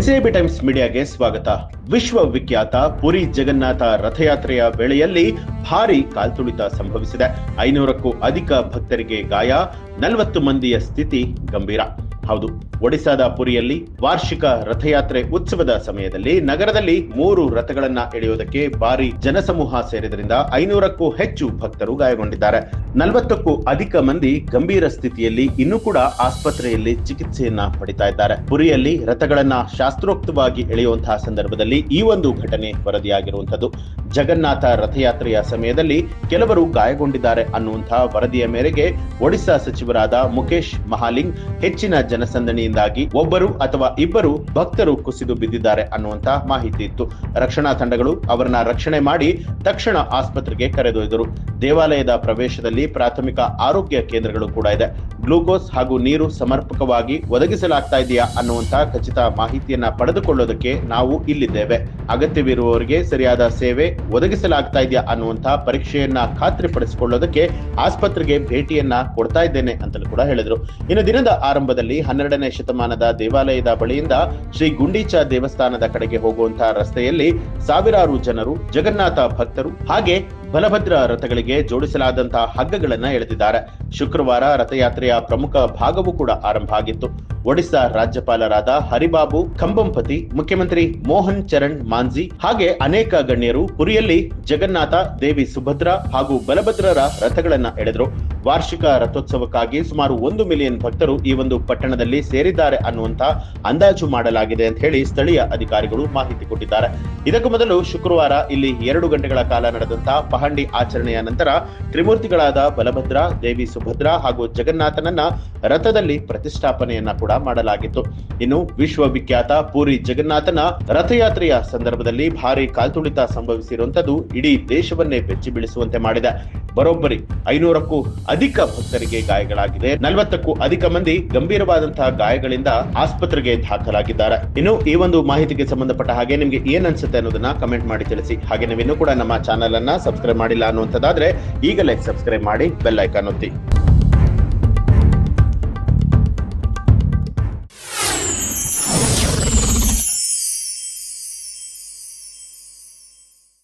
NCIB times ಮೀಡಿಯಾಗೆ ಸ್ವಾಗತ. ವಿಶ್ವವಿಖ್ಯಾತ ಪುರಿ ಜಗನ್ನಾಥ ರಥಯಾತ್ರೆಯ ವೇಳೆಯಲ್ಲಿ ಭಾರೀ ಕಾಲ್ತುಳಿತ ಸಂಭವಿಸಿದೆ. 500ಕ್ಕೂ ಅಧಿಕ ಭಕ್ತರಿಗೆ ಗಾಯ, 40 ಮಂದಿಯ ಸ್ಥಿತಿ ಗಂಭೀರ. ಹೌದು, ಒಡಿಶಾದ ಪುರಿಯಲ್ಲಿ ವಾರ್ಷಿಕ ರಥಯಾತ್ರೆ ಉತ್ಸವದ ಸಮಯದಲ್ಲಿ ನಗರದಲ್ಲಿ 3 ರಥಗಳನ್ನ ಎಳೆಯುವುದಕ್ಕೆ ಭಾರಿ ಜನಸಮೂಹ ಸೇರಿದ್ರಿಂದ 500ಕ್ಕೂ ಹೆಚ್ಚು ಭಕ್ತರು ಗಾಯಗೊಂಡಿದ್ದಾರೆ. 40ಕ್ಕೂ ಅಧಿಕ ಮಂದಿ ಗಂಭೀರ ಸ್ಥಿತಿಯಲ್ಲಿ ಇನ್ನೂ ಕೂಡ ಆಸ್ಪತ್ರೆಯಲ್ಲಿ ಚಿಕಿತ್ಸೆಯನ್ನ ಪಡಿತಾ ಇದ್ದಾರೆ. ಪುರಿಯಲ್ಲಿ ರಥಗಳನ್ನ ಶಾಸ್ತ್ರೋಕ್ತವಾಗಿ ಎಳೆಯುವಂತಹ ಸಂದರ್ಭದಲ್ಲಿ ಈ ಒಂದು ಘಟನೆ ವರದಿಯಾಗಿರುವಂತದ್ದು. ಜಗನ್ನಾಥ ರಥಯಾತ್ರೆಯ ಸಮಯದಲ್ಲಿ ಕೆಲವರು ಗಾಯಗೊಂಡಿದ್ದಾರೆ ಅನ್ನುವಂತಹ ವರದಿಯ ಮೇರೆಗೆ ಒಡಿಶಾ ಸಚಿವರಾದ ಮುಕೇಶ್ ಮಹಾಲಿಂಗ್ ಹೆಚ್ಚಿನ ಜನಸಂದಣಿಯಿಂದಾಗಿ ಒಬ್ಬರು ಅಥವಾ ಇಬ್ಬರು ಭಕ್ತರು ಕುಸಿದು ಬಿದ್ದಿದ್ದಾರೆ ಅನ್ನುವಂತ ಮಾಹಿತಿ ಇತ್ತು. ರಕ್ಷಣಾ ತಂಡಗಳು ಅವರನ್ನ ರಕ್ಷಣೆ ಮಾಡಿ ತಕ್ಷಣ ಆಸ್ಪತ್ರೆಗೆ ಕರೆದೊಯ್ದರು. ದೇವಾಲಯದ ಪ್ರವೇಶದಲ್ಲಿ ಪ್ರಾಥಮಿಕ ಆರೋಗ್ಯ ಕೇಂದ್ರಗಳು ಕೂಡ ಇದೆ. ಗ್ಲೂಕೋಸ್ ಹಾಗೂ ನೀರು ಸಮರ್ಪಕವಾಗಿ ಒದಗಿಸಲಾಗ್ತಾ ಇದೆಯಾ ಅನ್ನುವಂತ ಖಚಿತ ಮಾಹಿತಿಯನ್ನ ಪಡೆದುಕೊಳ್ಳೋದಕ್ಕೆ ನಾವು ಇಲ್ಲಿದ್ದೇವೆ. ಅಗತ್ಯವಿರುವವರಿಗೆ ಸರಿಯಾದ ಸೇವೆ ಒದಗಿಸಲಾಗ್ತಾ ಇದೆಯಾ ಅನ್ನುವಂತ ಪರೀಕ್ಷೆಯನ್ನ ಖಾತ್ರಿಪಡಿಸಿಕೊಳ್ಳೋದಕ್ಕೆ ಆಸ್ಪತ್ರೆಗೆ ಭೇಟಿಯನ್ನ ಕೊಡ್ತಾ ಇದ್ದೇನೆ ಅಂತಲೂ ಕೂಡ ಹೇಳಿದ್ರು. ಇನ್ನು ದಿನದ ಆರಂಭದಲ್ಲಿ 12ನೇ ಶತಮಾನದ ದೇವಾಲಯದ ಬಳಿಯಿಂದ ಶ್ರೀ ಗುಂಡೀಚಾ ದೇವಸ್ಥಾನದ ಕಡೆಗೆ ಹೋಗುವಂತಹ ರಸ್ತೆಯಲ್ಲಿ ಸಾವಿರಾರು ಜನರು ಜಗನ್ನಾಥ ಭಕ್ತರು ಹಾಗೆ ಬಲಭದ್ರ ರಥಗಳಿಗೆ ಜೋಡಿಸಲಾದಂತಹ ಹಗ್ಗಗಳನ್ನ ಎಳೆದಿದ್ದಾರೆ. ಶುಕ್ರವಾರ ರಥಯಾತ್ರೆಯ ಪ್ರಮುಖ ಭಾಗವೂ ಕೂಡ ಆರಂಭ ಆಗಿತ್ತು. ಒಡಿಶಾ ರಾಜ್ಯಪಾಲರಾದ ಹರಿಬಾಬು ಕಂಬಂಪತಿ, ಮುಖ್ಯಮಂತ್ರಿ ಮೋಹನ್ ಚರಣ್ ಮಾಂಜಿ ಹಾಗೆ ಅನೇಕ ಗಣ್ಯರು ಪುರಿಯಲ್ಲಿ ಜಗನ್ನಾಥ, ದೇವಿ ಸುಭದ್ರಾ ಹಾಗೂ ಬಲಭದ್ರರ ರಥಗಳನ್ನ ಎಳೆದರು. ವಾರ್ಷಿಕ ರಥೋತ್ಸವಕ್ಕಾಗಿ ಸುಮಾರು 1 ಮಿಲಿಯನ್ ಭಕ್ತರು ಈ ಒಂದು ಪಟ್ಟಣದಲ್ಲಿ ಸೇರಿದ್ದಾರೆ ಅನ್ನುವಂತ ಅಂದಾಜು ಮಾಡಲಾಗಿದೆ ಅಂತ ಹೇಳಿ ಸ್ಥಳೀಯ ಅಧಿಕಾರಿಗಳು ಮಾಹಿತಿ ಕೊಟ್ಟಿದ್ದಾರೆ. ಇದಕ್ಕೂ ಮೊದಲು ಶುಕ್ರವಾರ ಇಲ್ಲಿ 2 ಗಂಟೆಗಳ ಕಾಲ ನಡೆದಂತಹ ಪಹಂಡಿ ಆಚರಣೆಯ ನಂತರ ತ್ರಿಮೂರ್ತಿಗಳಾದ ಬಲಭದ್ರ, ದೇವಿ ಸುಭದ್ರಾ ಹಾಗೂ ಜಗನ್ನಾಥನನ್ನ ರಥದಲ್ಲಿ ಪ್ರತಿಷ್ಠಾಪನೆಯನ್ನ ಕೂಡ ಮಾಡಲಾಗಿತ್ತು. ಇನ್ನು ವಿಶ್ವವಿಖ್ಯಾತ ಪುರಿ ಜಗನ್ನಾಥನ ರಥಯಾತ್ರೆಯ ಸಂದರ್ಭದಲ್ಲಿ ಭಾರಿ ಕಾಲ್ತುಳಿತ ಸಂಭವಿಸಿರುವಂತದ್ದು ಇಡೀ ದೇಶವನ್ನೇ ಬೆಚ್ಚಿ ಬೀಳಿಸುವಂತೆ ಮಾಡಿದೆ. ಬರೋಬ್ಬರಿ 500ಕ್ಕೂ ಅಧಿಕ ಭಕ್ತರಿಗೆ ಗಾಯಗಳಾಗಿದೆ. 40ಕ್ಕೂ ಅಧಿಕ ಮಂದಿ ಗಂಭೀರವಾದಂತಹ ಗಾಯಗಳಿಂದ ಆಸ್ಪತ್ರೆಗೆ ದಾಖಲಾಗಿದ್ದಾರೆ. ಇನ್ನು ಈ ಒಂದು ಮಾಹಿತಿಗೆ ಸಂಬಂಧಪಟ್ಟ ಹಾಗೆ ನಿಮ್ಗೆ ಏನ್ ಅನ್ಸುತ್ತೆ ಅನ್ನೋದನ್ನ ಕಮೆಂಟ್ ಮಾಡಿ ತಿಳಿಸಿ. ಹಾಗೆ ನೀವಿನ್ನೂ ಕೂಡ ನಮ್ಮ ಚಾನೆಲ್ ಅನ್ನ ಸಬ್ಸ್ಕ್ರೈಬ್ ಮಾಡಿಲ್ಲ ಅನ್ನುವಂಥದ್ದಾದ್ರೆ ಈಗಲೇ ಸಬ್ಸ್ಕ್ರೈಬ್ ಮಾಡಿ ಬೆಲ್ ಐಕಾನ್ ಒತ್ತಿ.